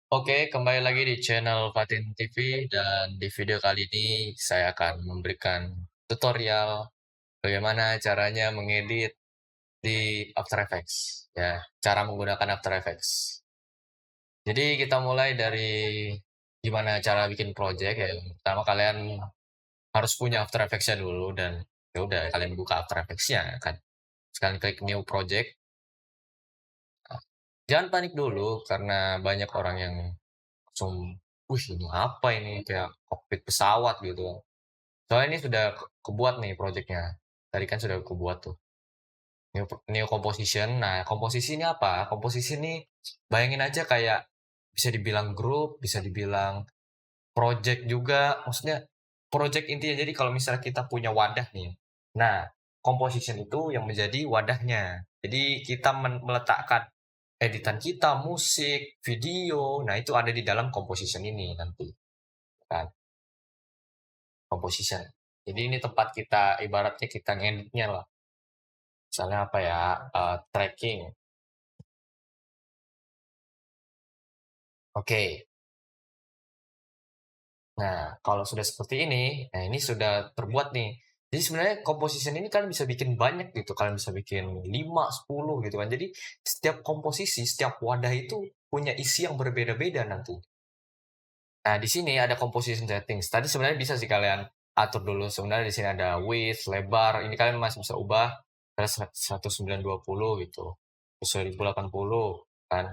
Oke, kembali lagi di channel Fatin TV dan di video kali ini saya akan memberikan tutorial bagaimana caranya mengedit di After Effects ya, cara menggunakan After Effects. Jadi kita mulai dari gimana cara bikin project ya. Pertama kalian harus punya After Effects-nya dulu dan ya udah kalian buka After Effects-nya kan. Sekalian klik new project. Jangan panik dulu karena banyak orang yang langsung, wih ini apa ini kayak kokpit pesawat gitu. Soalnya ini sudah kebuat nih projectnya. Tadi kan sudah kebuat tuh. New composition. Nah, komposisi ini apa? Komposisi ini bayangin aja kayak bisa dibilang grup, bisa dibilang project juga. Maksudnya project intinya. Jadi kalau misalnya kita punya wadah nih. Nah, composition itu yang menjadi wadahnya. Jadi kita meletakkan editan kita, musik, video. Nah, itu ada di dalam composition ini nanti. Kan? Composition. Jadi ini tempat kita ibaratnya kita ngeditnya lah. Misalnya apa ya? Tracking. Oke. Nah, kalau sudah seperti ini, nah ini sudah terbuat nih. Jadi sebenarnya composition ini kalian bisa bikin banyak gitu. Kalian bisa bikin 5, 10 gitu kan. Jadi setiap komposisi, setiap wadah itu punya isi yang berbeda-beda nanti. Nah, di sini ada composition settings. Tadi sebenarnya bisa sih kalian atur dulu. Sebenarnya di sini ada width, lebar. Ini kalian masih bisa ubah ke 1920 gitu. Terus 1080 kan.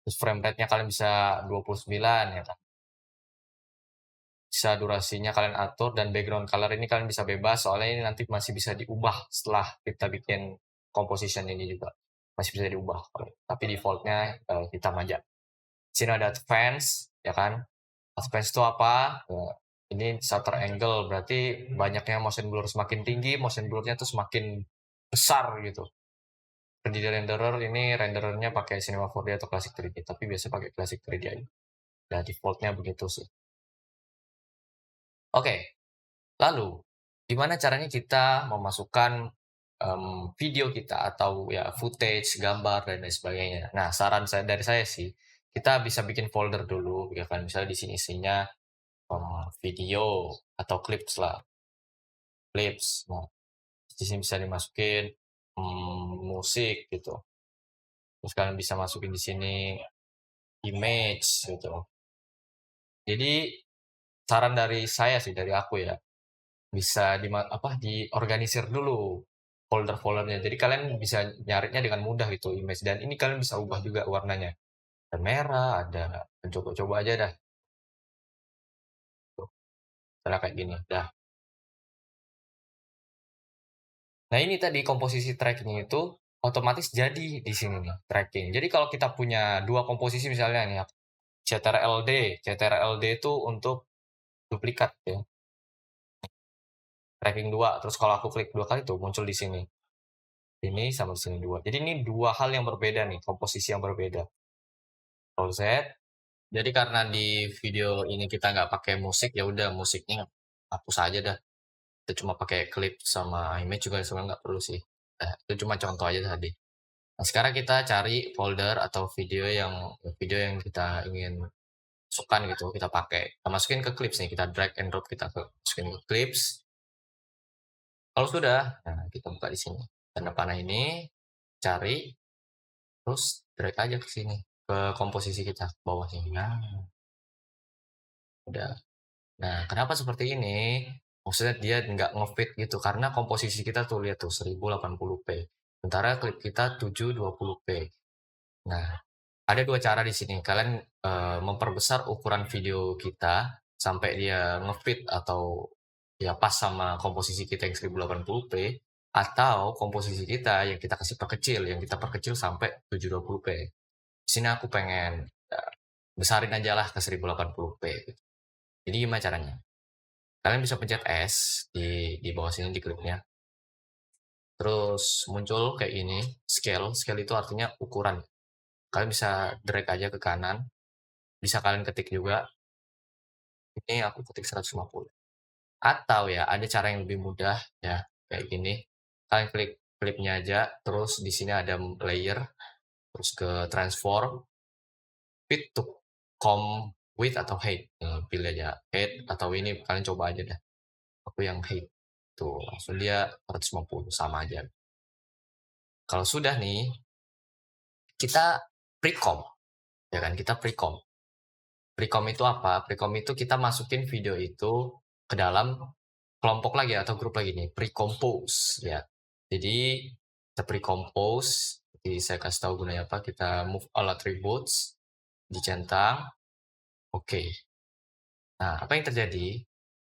Terus frame rate-nya kalian bisa 29 ya kan. Bisa durasinya kalian atur dan background color ini kalian bisa bebas soalnya ini nanti masih bisa diubah setelah kita bikin composition ini juga. Masih bisa diubah. Tapi defaultnya hitam aja. Di sini ada advance ya kan. Advance itu apa? Ya, ini shutter angle berarti banyaknya motion blur semakin tinggi, motion blurnya tuh semakin besar gitu. Di renderer ini renderernya pakai Cinema 4D atau Classic 3D, tapi biasa pakai Classic 3D aja. Nah, defaultnya begitu sih. Oke, lalu gimana caranya kita memasukkan video kita atau ya footage, gambar dan lain sebagainya. Nah, saran saya dari saya sih, kita bisa bikin folder dulu, ya kan? Misalnya di sini isinya video atau clips lah, clips. Nah, di sini bisa dimasukin musik gitu. Terus kalian bisa masukin di sini image gitu. Jadi saran dari saya sih, dari aku ya, bisa diorganisir dulu folder-foldernya. Jadi kalian bisa nyarinya dengan mudah gitu image dan ini kalian bisa ubah juga warnanya. Ada merah, ada coba-coba aja dah. Tuh, misalnya kayak gini. Dah. Nah, ini tadi komposisi tracking itu otomatis jadi di sini nih, tracking. Jadi kalau kita punya dua komposisi misalnya nih, CTRL-D. CTRL-D itu untuk duplikat ya. Tracking 2. Terus kalau aku klik dua kali tuh muncul di sini. Ini sama di sini dua. Jadi ini dua hal yang berbeda nih, komposisi yang berbeda. Ctrl Z. Jadi karena di video ini kita nggak pakai musik, ya udah musiknya hapus aja dah. Kita cuma pakai klip sama image juga sebenarnya nggak perlu sih. Itu cuma contoh aja tadi. Nah, sekarang kita cari folder atau video yang kita ingin masukkan gitu, kita pakai. Kita masukin ke clips nih, kita drag and drop kita masukin ke clips. Kalau sudah, nah kita buka di sini. Tanda panah ini, cari, terus drag aja ke sini, ke komposisi kita, ke bawah sini. Nah, udah. Nah, kenapa seperti ini? Maksudnya dia nggak ngefit gitu, karena komposisi kita tuh lihat tuh 1080p. Sementara klip kita 720p. Nah, ada dua cara di sini. Kalian memperbesar ukuran video kita sampai dia ngefit atau ya pas sama komposisi kita yang 1080p atau komposisi kita yang kita kasih perkecil, yang kita perkecil sampai 720p. Di sini aku pengen besarin aja lah ke 1080p. Jadi gimana caranya? Kalian bisa pencet S di bawah sini di klipnya. Terus muncul kayak ini, scale. Scale itu artinya ukuran. Kalian bisa drag aja ke kanan. Bisa kalian ketik juga. Ini aku ketik 150. Atau ya ada cara yang lebih mudah ya, kayak gini. Kalian klik klipnya aja, terus di sini ada layer, terus ke transform. fit to com with atau hate. Pilih aja hate atau ini, kalian coba aja dah. Aku yang hate. Tuh, langsung dia 450 sama aja. Kalau sudah nih, kita precom, ya kan? Kita precom. Precom itu apa? Precom itu kita masukin video itu ke dalam kelompok lagi atau grup lagi nih, pre-compose ya. Jadi kita pre-compose, jadi saya kasih tahu gunanya apa, kita move all attributes, dicentang, oke. Nah, apa yang terjadi?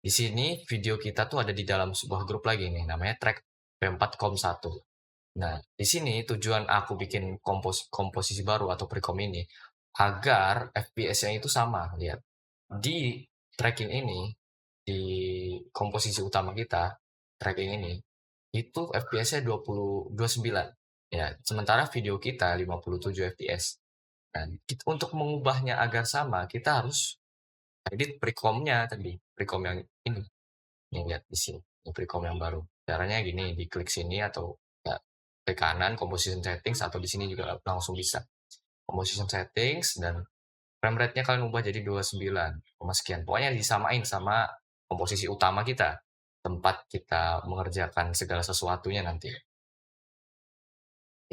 Di sini video kita tuh ada di dalam sebuah grup lagi nih, namanya track P4com1. Nah, di sini tujuan aku bikin komposisi baru atau precom ini agar FPS-nya itu sama. Lihat, di tracking ini, di komposisi utama kita, tracking ini, itu FPS-nya 29. Ya, sementara video kita 57 FPS. Nah, untuk mengubahnya agar sama, kita harus edit precomnya tadi, precom yang ini. Nih lihat di sini, ini precom yang baru. Caranya gini, diklik sini atau ya, klik kanan composition settings, atau di sini juga langsung bisa. Composition settings, dan frame rate-nya kalian ubah jadi 29, sekian. Pokoknya disamain sama komposisi utama kita, tempat kita mengerjakan segala sesuatunya nanti.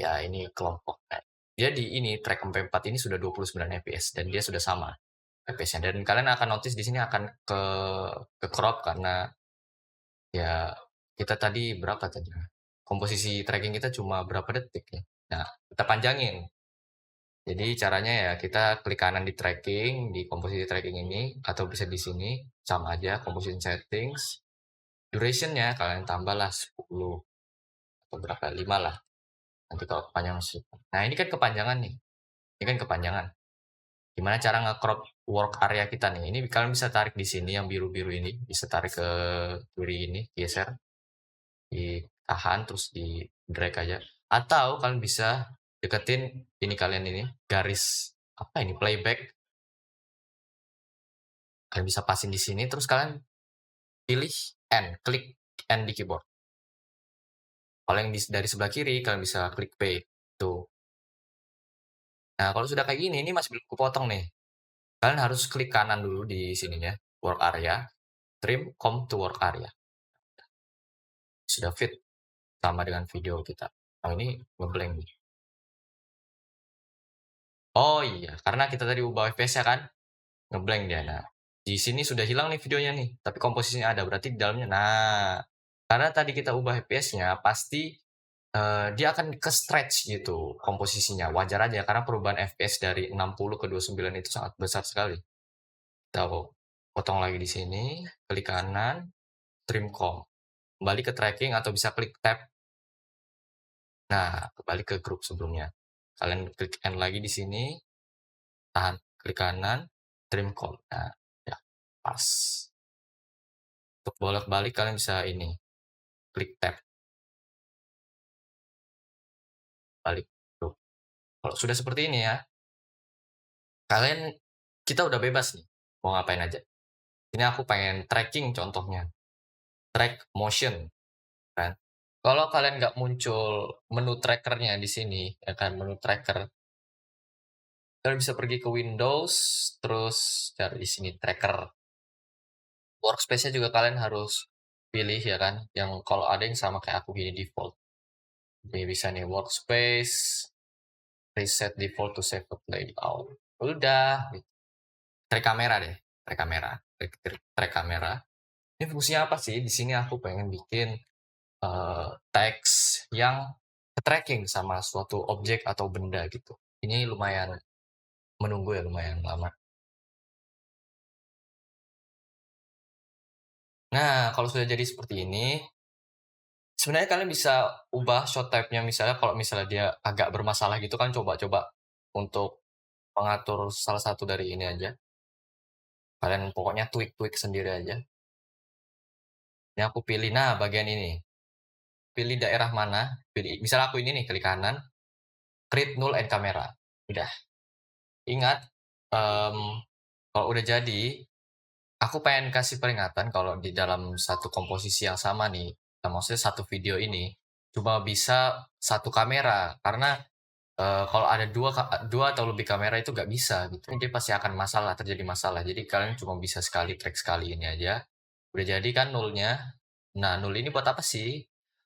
Ya, ini kelompok. Nah, jadi ini track MP4 ini sudah 29 fps dan dia sudah sama fps-nya. Dan kalian akan notice di sini akan ke crop karena ya kita tadi berapa tadi? Komposisi tracking kita cuma berapa detik ya. Nah, kita panjangin. Jadi caranya ya kita klik kanan di tracking, di komposisi tracking ini, atau bisa di sini, sama aja, composition settings. Duration-nya kalian tambahlah 10 atau berapa, 5 lah. Nanti kalau kepanjangan sih. Nah, ini kan kepanjangan nih. Ini kan kepanjangan. Gimana cara nge-crop work area kita nih? Ini kalian bisa tarik di sini yang biru-biru ini, bisa tarik ke kiri ini, geser, ditahan terus di drag aja. Atau kalian bisa deketin ini, kalian ini garis apa ini, playback. Kalian bisa pasin di sini, terus kalian pilih N, klik N di keyboard. Kalau yang dari sebelah kiri, kalian bisa klik P. Tuh. Nah, kalau sudah kayak gini, ini masih belum kepotong nih. Kalian harus klik kanan dulu di sininya, work area, trim, come to work area. Sudah fit sama dengan video kita. Nah, ini ngeblank nih. Oh iya, karena kita tadi ubah FPS-nya kan, ngeblank dia. Nah, di sini sudah hilang nih videonya nih, tapi komposisinya ada, berarti di dalamnya. Nah, karena tadi kita ubah FPS-nya, pasti dia akan ke stretch gitu komposisinya. Wajar aja karena perubahan FPS dari 60 ke 29 itu sangat besar sekali. Kita potong lagi di sini, klik kanan, trim com. Kembali ke tracking atau bisa klik tab. Nah, kembali ke grup sebelumnya. Kalian klik N lagi di sini, tahan, klik kanan, trim com. Nah, ya, pas. Untuk bolak-balik kalian bisa ini, klik tab. Balik grup. Kalau sudah seperti ini ya, kalian, kita udah bebas nih, mau ngapain aja. Ini aku pengen tracking contohnya, track motion kan. Kalau kalian nggak muncul menu trackernya di sini, ya kan, menu tracker, kalian bisa pergi ke Windows, terus cari di sini tracker. Workspace-nya juga kalian harus pilih ya kan, yang kalau ada yang sama kayak aku gini default. Jadi bisa nih workspace, reset default to save layout. Udah, track kamera deh, track kamera, track kamera. Ini fungsinya apa sih? Di sini aku pengen bikin teks yang tracking sama suatu objek atau benda gitu. Ini lumayan menunggu ya, lumayan lama. Nah, kalau sudah jadi seperti ini, sebenarnya kalian bisa ubah shot type-nya, misalnya kalau misalnya dia agak bermasalah gitu kan, coba-coba untuk mengatur salah satu dari ini aja. Kalian pokoknya tweak-tweak sendiri aja. Ini aku pilih, nah bagian ini. Pilih daerah mana, pilih, misalnya aku ini nih, klik kanan, create null and camera. Udah. Ingat, kalau udah jadi, aku pengen kasih peringatan kalau di dalam satu komposisi yang sama nih, maksudnya satu video ini, cuma bisa satu kamera. Karena kalau ada dua atau lebih kamera itu nggak bisa gitu. Dia pasti akan terjadi masalah. Jadi kalian cuma bisa sekali track sekali ini aja. Udah jadi kan nulnya. Nah, nul ini buat apa sih?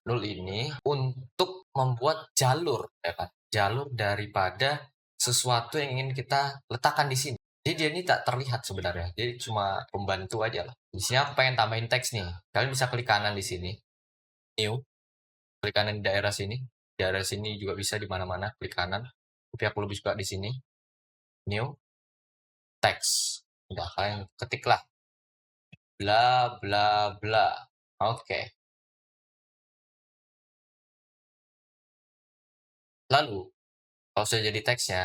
Nul ini untuk membuat jalur, ya kan? Jalur daripada sesuatu yang ingin kita letakkan di sini. Jadi dia ini tak terlihat sebenarnya. Jadi cuma pembantu aja lah. Di sini aku pengen tambahin teks nih. Kalian bisa klik kanan di sini. New. Klik kanan di daerah sini. Di daerah sini juga bisa di mana-mana klik kanan. Tapi aku lebih suka di sini. New text. Udah kalian ketiklah bla bla bla. Oke. Lalu kalau sudah jadi teksnya,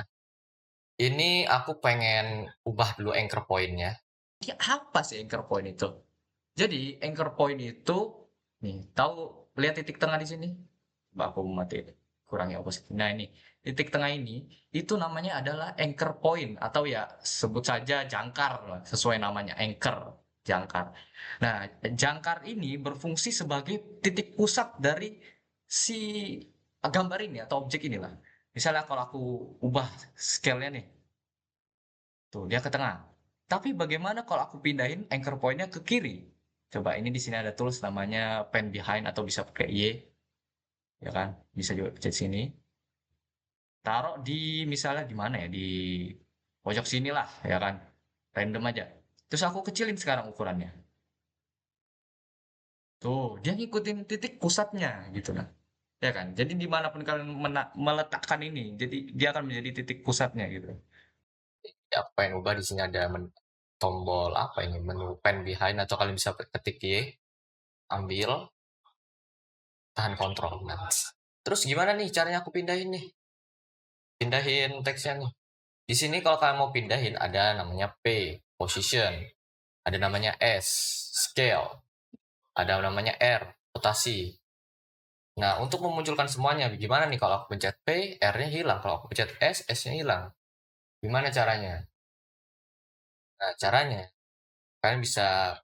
ini aku pengen ubah dulu anchor point-nya. Ya, apa sih anchor point itu? Jadi anchor point itu, nih, tahu lihat titik tengah di sini? Mbak, aku mati kurangi opposite. Nah ini titik tengah ini itu namanya adalah anchor point atau ya sebut saja jangkar lah, sesuai namanya anchor jangkar. Nah jangkar ini berfungsi sebagai titik pusat dari si gambar ini atau objek inilah. Misalnya kalau aku ubah scale-nya nih, tuh dia ke tengah. Tapi bagaimana kalau aku pindahin anchor point-nya ke kiri? Coba ini di sini ada tools namanya pen behind atau bisa pakai Y, ya kan? Bisa juga pencet sini. Taruh di misalnya di mana ya? Di pojok sini lah, ya kan? Random aja. Terus aku kecilin sekarang ukurannya. Tuh, dia ngikutin titik pusatnya gitu nah. Ya kan? Jadi dimanapun kalian meletakkan ini, jadi dia akan menjadi titik pusatnya gitu. Ya, aku pengen ubah di sini ada tombol apa ini? Menu pen behind atau kalian bisa ketik Y, ambil, tahan kontrol. Nah, terus gimana nih caranya aku pindahin nih? Pindahin teksnya nih. Di sini kalau kalian mau pindahin ada namanya P, position, ada namanya S, scale, ada namanya R, rotasi. Nah, untuk memunculkan semuanya, gimana nih kalau aku pencet P, R-nya hilang. Kalau aku pencet S, S-nya hilang. Gimana caranya? Nah, caranya, kalian bisa,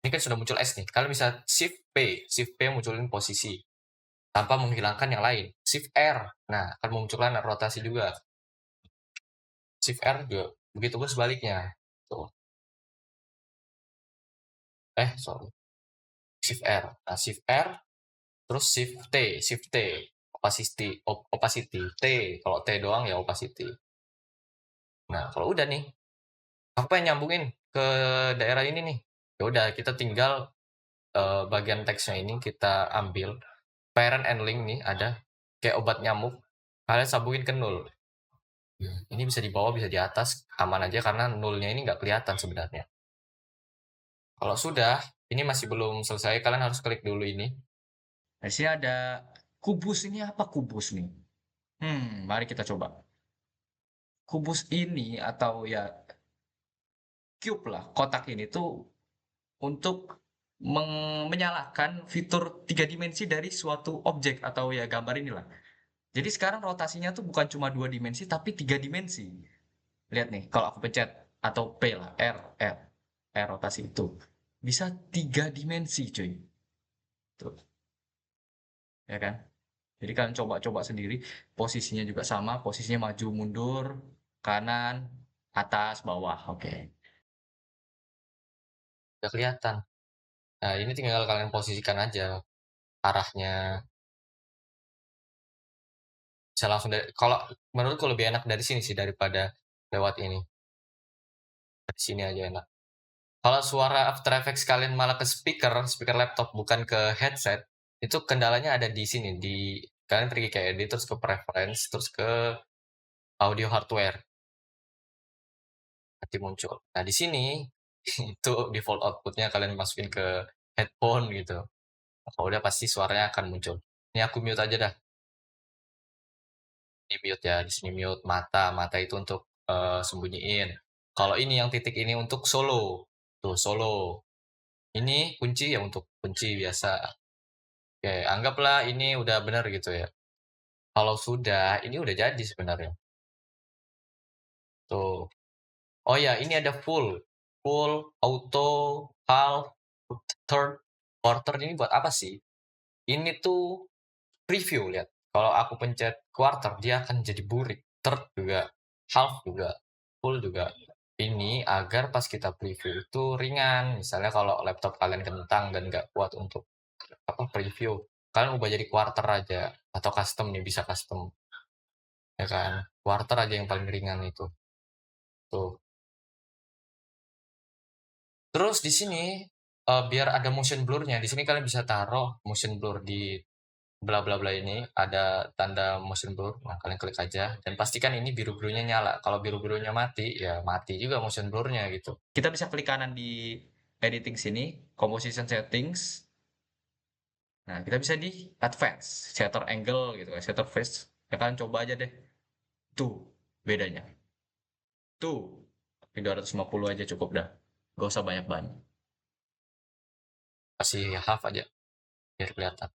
ini kan sudah muncul S nih. Kalian bisa Shift P munculin posisi. Tanpa menghilangkan yang lain. Shift R, nah akan memunculkan rotasi juga. Shift R juga, begitu pun sebaliknya. Tuh. Sorry. Shift R. Nah, Shift R, terus Shift T, opacity, T, kalau T doang ya opacity. Nah, kalau udah nih, aku pengen nyambungin ke daerah ini nih. Ya udah, kita tinggal bagian teksnya ini kita ambil parent and link nih ada kayak obat nyamuk. Kalian sambungin ke nul. Ini bisa di bawah, bisa di atas, aman aja karena nulnya ini nggak kelihatan sebenarnya. Kalau sudah, ini masih belum selesai, kalian harus klik dulu ini. Nah, di sini ada kubus ini apa kubus nih? Mari kita coba. Kubus ini atau ya cube lah, kotak ini tuh untuk menyalakan fitur tiga dimensi dari suatu objek atau ya gambar inilah. Jadi sekarang rotasinya tuh bukan cuma dua dimensi tapi tiga dimensi. Lihat nih, kalau aku pencet atau P lah, R rotasi itu bisa tiga dimensi, cuy. Tuh, ya kan? Jadi kalian coba-coba sendiri, posisinya juga sama, posisinya maju mundur, kanan, atas, bawah. Oke. Udah kelihatan. Nah, ini tinggal kalian posisikan aja arahnya. Bisa langsung dari, kalau menurutku lebih enak dari sini sih daripada lewat ini. Dari sini aja enak. Kalau suara After Effects kalian malah ke speaker laptop bukan ke headset, itu kendalanya ada di sini. Kalian pergi ke edit terus ke preference terus ke audio hardware. Nanti muncul. Nah, di sini itu default outputnya kalian masukin ke headphone gitu. Kalau udah pasti suaranya akan muncul. Ini aku mute aja dah. Ini mute ya, di sini mute mata itu untuk sembunyiin. Kalau ini yang titik ini untuk solo, tuh solo. Ini kunci ya untuk kunci biasa. Oke, anggaplah ini udah benar gitu ya. Kalau sudah, ini udah jadi sebenarnya. Tuh. Oh ya, ini ada full, auto, half, third, quarter ini buat apa sih? Ini tuh preview lihat. Kalau aku pencet quarter, dia akan jadi burik. Third juga, half juga, full juga. Ini agar pas kita preview itu ringan. Misalnya kalau laptop kalian kentang dan nggak kuat untuk preview, kalian ubah jadi quarter aja atau custom nih, bisa custom, ya kan? Quarter aja yang paling ringan itu. Tuh. Terus di sini biar ada motion blur-nya, di sini kalian bisa taruh motion blur di bla bla bla ini, ada tanda motion blur. Nah, kalian klik aja dan pastikan ini biru-birunya nyala. Kalau biru-birunya mati, ya mati juga motion blur-nya gitu. Kita bisa klik kanan di editing sini, composition settings. Nah, kita bisa di advance, shutter angle gitu kan, shutter phase. Ya kalian coba aja deh. Tuh bedanya. Tuh, tapi 250 aja cukup dah. Gak usah banyak-banyak. Kasih half aja biar kelihatan.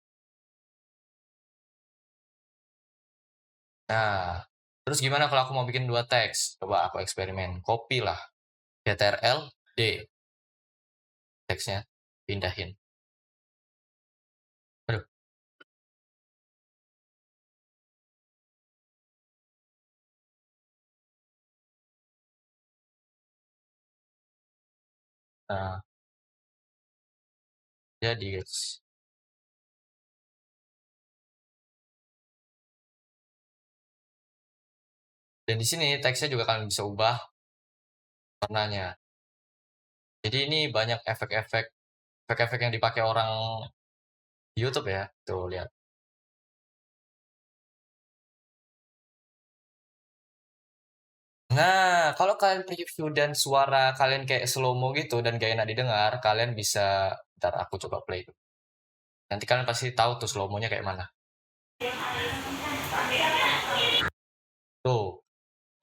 Nah, terus gimana kalau aku mau bikin dua teks? Coba aku eksperimen. Copy lah. Ctrl D. Teksnya pindahin. Aduh. Nah, jadi guys. Dan di sini teksnya juga kalian bisa ubah warnanya. Jadi ini banyak efek-efek yang dipakai orang YouTube ya. Tuh lihat. Nah, kalau kalian preview dan suara kalian kayak slow-mo gitu dan gak enak didengar, kalian bisa, ntar aku coba play. Nanti kalian pasti tahu tuh slow-mo-nya kayak mana. Tuh,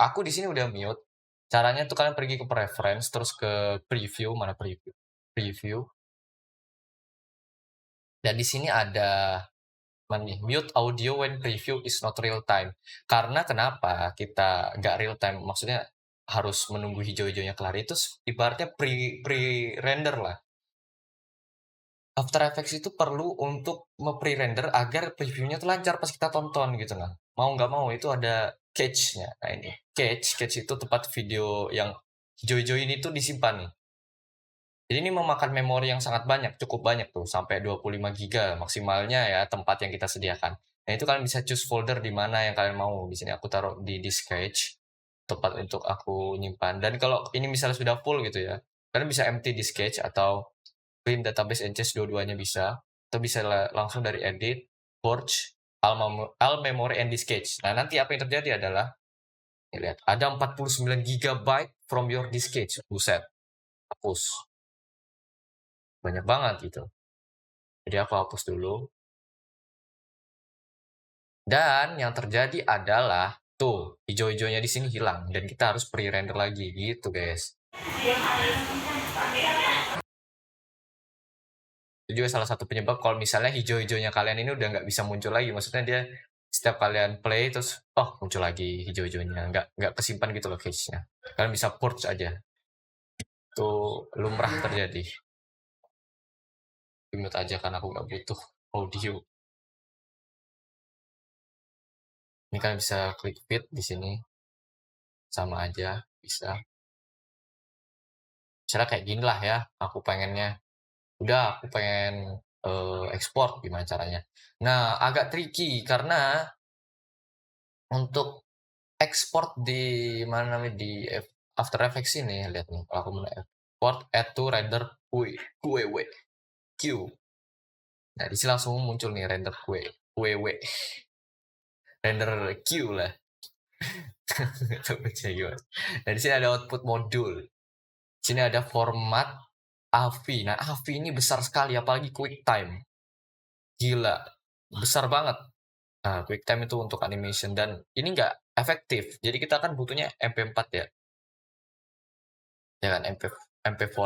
aku di sini udah mute. Caranya tuh kalian pergi ke preference, terus ke preview, mana preview? Preview. Dan di sini ada mute audio when preview is not real time. Karena kenapa kita nggak real time? Maksudnya harus menunggu hijau-hijaunya kelar itu ibaratnya pre-render lah. After Effects itu perlu untuk pre-render agar previewnya tuh lancar pas kita tonton gitu nah. Mau nggak mau itu ada cache-nya. Nah ini cache itu tempat video yang hijau-hijau ini tuh disimpan nih. Jadi ini memakan memori yang sangat banyak, cukup banyak tuh, sampai 25 giga maksimalnya ya tempat yang kita sediakan. Nah itu kalian bisa choose folder di mana yang kalian mau. Di sini aku taruh di disk cache, tempat untuk aku nyimpan. Dan kalau ini misalnya sudah full gitu ya, kalian bisa empty disk cache atau clean database and cache, dua-duanya bisa. Atau bisa langsung dari edit, purge, all memory and disk cache. Nah nanti apa yang terjadi adalah, lihat, ada 49 gigabyte from your disk cache. Buset, hapus. Banyak banget gitu. Jadi aku hapus dulu. Dan yang terjadi adalah tuh hijau-hijaunya di sini hilang dan kita harus pre-render lagi gitu guys. Itu juga salah satu penyebab kalau misalnya hijau-hijaunya kalian ini udah nggak bisa muncul lagi. Maksudnya dia setiap kalian play terus muncul lagi hijau-hijaunya, nggak kesimpan gitu loh cache-nya. Kalian bisa purge aja. Itu lumrah terjadi. Mute aja karena aku nggak butuh audio. Ini kalian bisa klik fit di sini, sama aja bisa. Misalnya kayak gini lah ya, aku pengennya. Udah, aku pengen ekspor, gimana caranya? Nah, agak tricky karena untuk ekspor di mana namanya di After Effects ini, lihat nih, kalau aku mau export add to render Q. Nah, di sini langsung muncul nih render QW. Render Q lah. Nah, di sini ada output module. Di sini ada format AVI. Nah, AVI ini besar sekali, apalagi QuickTime. Gila, besar banget. Nah, QuickTime itu untuk animation dan ini nggak efektif. Jadi kita kan butuhnya MP4 ya. Ya kan, MP4.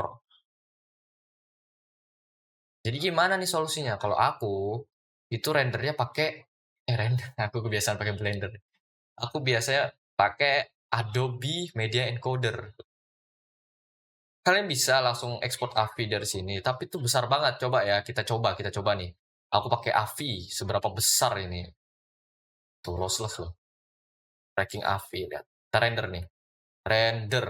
Jadi gimana nih solusinya? Kalau aku itu rendernya pakai render. Aku kebiasaan pakai Blender. Aku biasanya pakai Adobe Media Encoder. Kalian bisa langsung ekspor AVI dari sini, tapi itu besar banget. Coba ya, kita coba nih. Aku pakai AVI, seberapa besar ini? Tuh lossless loh. Tracking AV, lihat. Kita render nih. Render.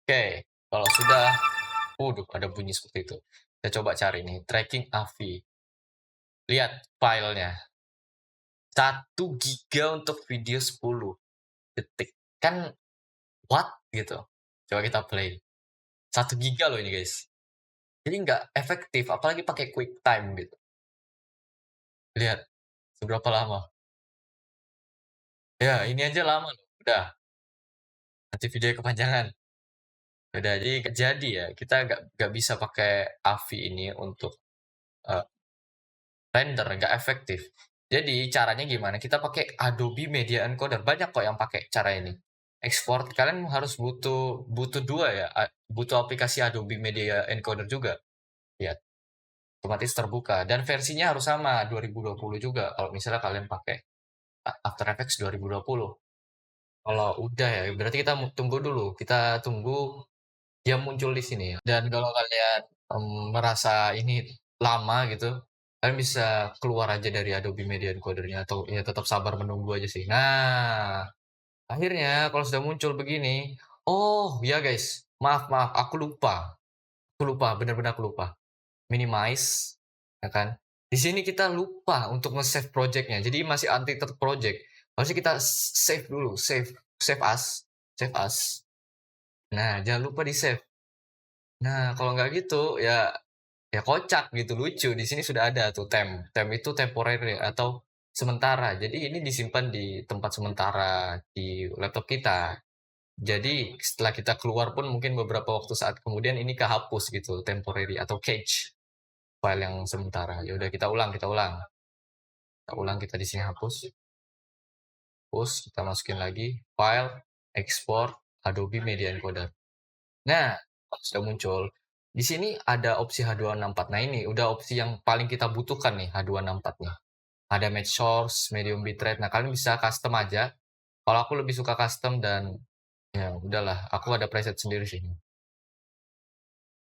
Oke, kalau sudah, waduh, ada bunyi seperti itu. Kita coba cari nih, tracking AV. Lihat filenya. 1 GB untuk video 10 detik. Kan what gitu. Coba kita play. 1 GB loh ini guys. Jadi nggak efektif, apalagi pakai QuickTime gitu. Lihat, seberapa lama. Ya, ini aja lama loh. Udah, nanti video kepanjangan. Udah, jadi nggak jadi ya. Kita nggak bisa pakai AVI ini untuk eh, render, nggak efektif. Jadi caranya gimana? Kita pakai Adobe Media Encoder. Banyak kok yang pakai cara ini. Export, kalian harus butuh dua ya. Butuh aplikasi Adobe Media Encoder juga. Lihat, otomatis terbuka. Dan versinya harus sama, 2020 juga. Kalau misalnya kalian pakai After Effects 2020. Kalau udah ya, berarti kita tunggu dulu. Kita tunggu dia muncul di sini ya. Dan kalau kalian merasa ini lama gitu, kalian bisa keluar aja dari Adobe Media Encoder-nya atau ya tetap sabar menunggu aja sih. Nah, akhirnya kalau sudah muncul begini, oh ya guys, maaf maaf, aku lupa, benar-benar aku lupa. Minimize, ya kan? Di sini kita lupa untuk nge-save project-nya. Jadi masih untitled project. Harusnya kita save dulu, save as. Nah, jangan lupa di-save. Nah, kalau nggak gitu ya kocak gitu, lucu. Di sini sudah ada tuh temp. Temp itu temporary atau sementara. Jadi ini disimpan di tempat sementara di laptop kita. Jadi setelah kita keluar pun mungkin beberapa waktu saat kemudian ini kehapus gitu, temporary atau cache file yang sementara. Ya udah kita ulang, kita ulang. Kita ulang, kita di sini hapus. Hapus, kita masukin lagi file, export, Adobe Media Encoder. Nah, sudah muncul. Di sini ada opsi H264. Nah, ini udah opsi yang paling kita butuhkan nih, H264 nih. Ada match source, medium bitrate. Nah, kalian bisa custom aja. Kalau aku lebih suka custom dan ya udahlah, aku ada preset sendiri sih.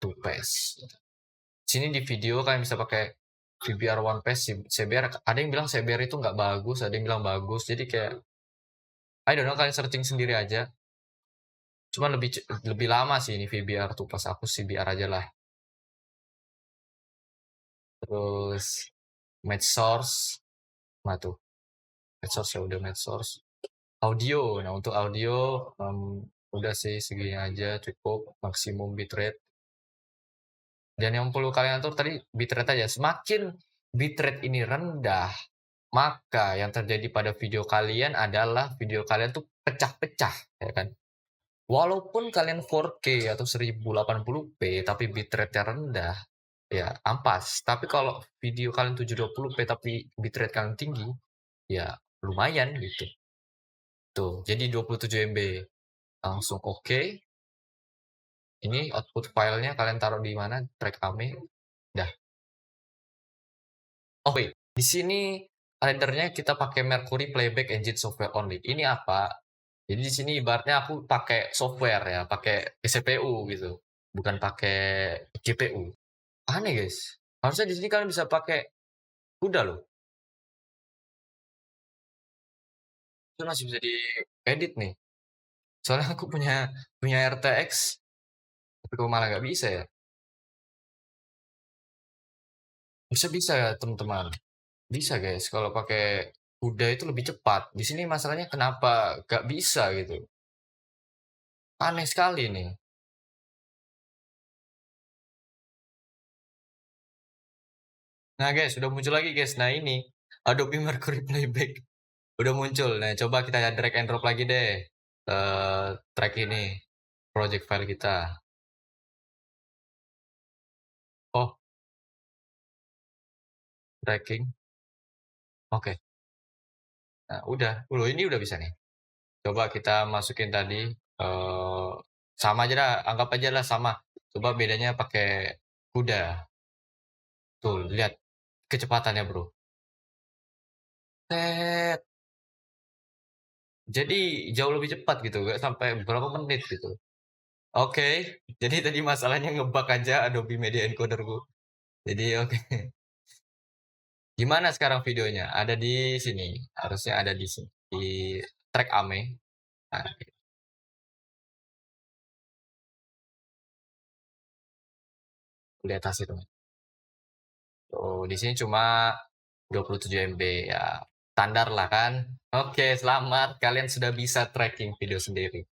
Tuh, paste. Sini di video kalian bisa pakai VBR One Paste, CBR. Ada yang bilang CBR itu nggak bagus, ada yang bilang bagus. Jadi kayak, I don't know, kalian searching sendiri aja. Cuma lebih lama sih ini VBR tuh, pas aku CBR aja lah. Terus match source, nah tuh match source ya udah match source. Audio, nah untuk audio udah sih segini aja cukup, maksimum bitrate. Dan yang perlu kalian atur tadi bitrate aja. Semakin bitrate ini rendah, maka yang terjadi pada video kalian adalah video kalian tuh pecah-pecah, ya kan? Walaupun kalian 4K atau 1080p tapi bitrate-nya rendah, ya ampas. Tapi kalau video kalian 720p tapi bitrate kalian tinggi, ya lumayan gitu. Tuh, jadi 27 MB. Langsung oke. Ini output filenya kalian taruh di mana? Track ame. Dah. Oh wait, di sini rendernya kita pakai Mercury Playback Engine Software only. Ini apa? Jadi di sini ibaratnya aku pakai software ya, pakai CPU gitu, bukan pakai GPU. Aneh guys. Harusnya di sini kalian bisa pakai kuda loh. Itu masih bisa diedit nih. Soalnya aku punya punya RTX, tapi kok malah nggak bisa ya? Bisa bisa ya teman-teman. Bisa guys, kalau pakai kuda itu lebih cepat. Di sini masalahnya kenapa nggak bisa gitu? Aneh sekali nih. Nah guys, sudah muncul lagi guys. Nah ini Adobe Mercury Playback udah muncul. Nah coba kita drag and drop lagi deh track ini, project file kita. Oh, tracking. Oke. Nah udah, ini udah bisa nih. Coba kita masukin tadi sama aja dah, anggap aja lah sama. Coba bedanya pakai kuda. Tuh, lihat kecepatannya, Bro. Set. Jadi jauh lebih cepat gitu, nggak sampai berapa menit gitu. Oke, jadi tadi masalahnya ngebug aja Adobe Media Encoder-ku. Jadi oke. Gimana sekarang videonya? Ada di sini, harusnya ada di sini, di track Ame. Nah, di atas itu. Tuh, di sini cuma 27 MB ya. Standar lah kan. Oke, selamat kalian sudah bisa tracking video sendiri.